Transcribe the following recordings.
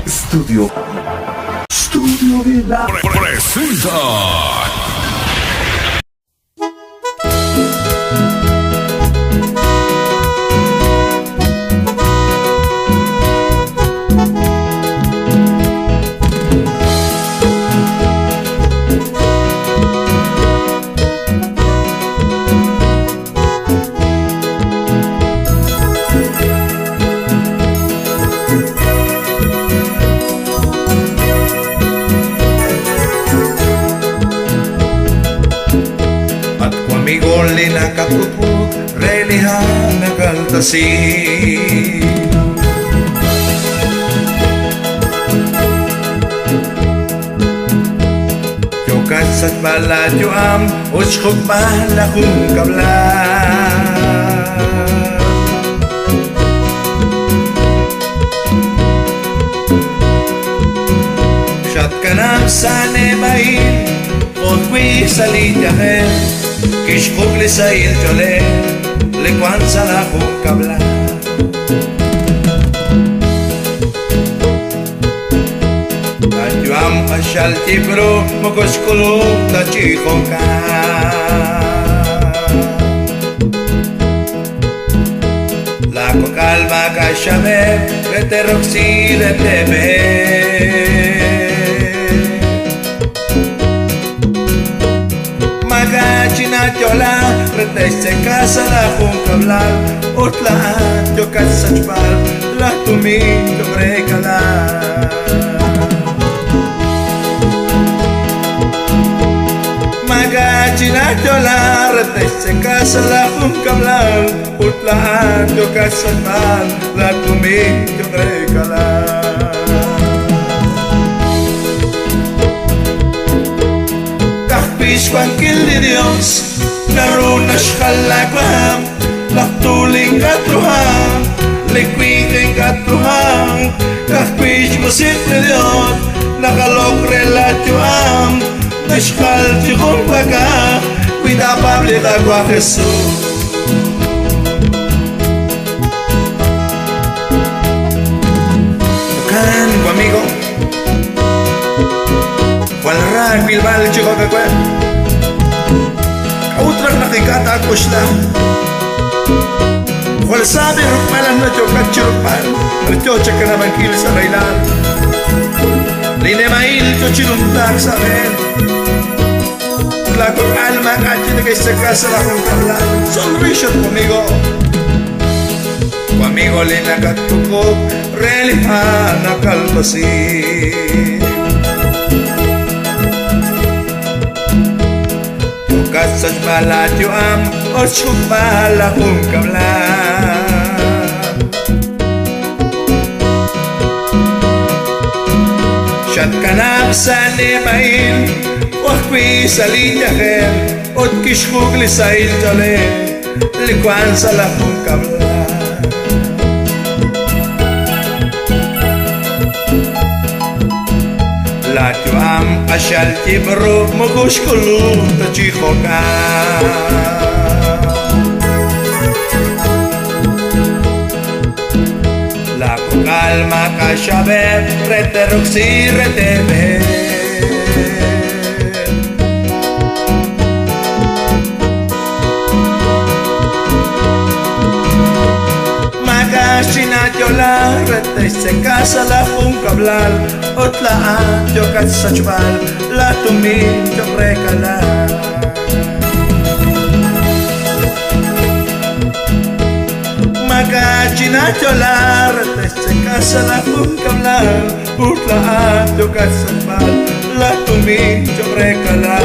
Studio Villa presenta Migolli nakatupuk relihan nagaltasi Yokatsat baladyo am Uchkog malakong kabla Shat kanam sane bain Podwi salidyahen Kishkog lisayil jole Likwan sa lakong kabla Adyo ang pasyal tibro Mukuskulog na chiko ka Lako kalma ka syame Reteroxil etebe Chinatyola, reteste casa la juncablal, otlaan, yo casachpal, la tumin, yo brecala. Maga chinatyola, reteste casa la juncablal, otlaan, yo casachpal, la tumin, yo brecala. Juanquil de Dios, naruna shkalakwam, la tuling gatruham, le cuiden gatruham, kahpish musit de Dios, nakalokre la tuam, nashkal tihon waka, cuida pable dagua Jesús. Bukan amigo, cual ran bilbal chico que cual. Utrak nakikata ko siya Wal sabi rukmalan na tiyo kachirukman Rito tsaka naman kil sa railan Linemail tiyo chinuntak sa amin Lakot alma kati na kayo sa kasa lakong kablan Salvation conmigo Conmigo linagatukog Relihan na kalpasin Kasat baladyo am Osyog balakong kablan Siyat kanam sa nimain Wakwi sa linyaken Ot kishkog lisail jole Likwan sa lakong kablan Latyo am asyal tibro Mukushkulu na chiko ka Lako kalma ka syabe Reteroxi retebe Sinatyola, retay se casa la juncablal Otlaan, yo katsachbal, la tumin, yo prekala Maga sinatyola, retay se casa la juncablal Otlaan, yo katsachbal, la tumin, yo prekala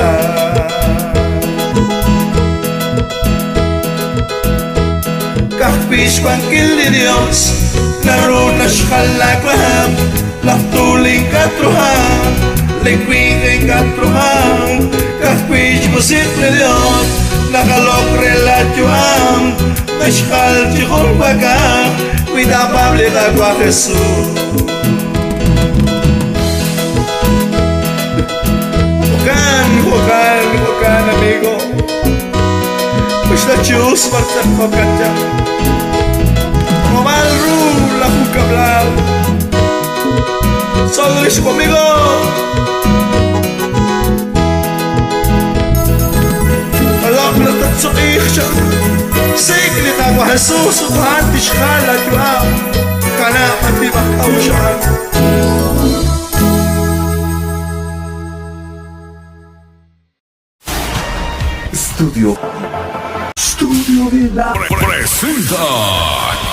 Kahpish kuangkil di Dios Naruna shkalakwam Laktuling katruham Likwingin katruham Kahpish musit di Dios Nakalokre latyuam Nashkal tihon baga Cuida pable dagua Jesús Bukan amigo Pues la chus marcha focacha Momal ru la juca blau Sonríe conmigo. הלך לתצועיך שם הפסיק לי תגו הסוס ובהן תשחל לתואר קנה אותי בחאושן Studio Vida. Presenta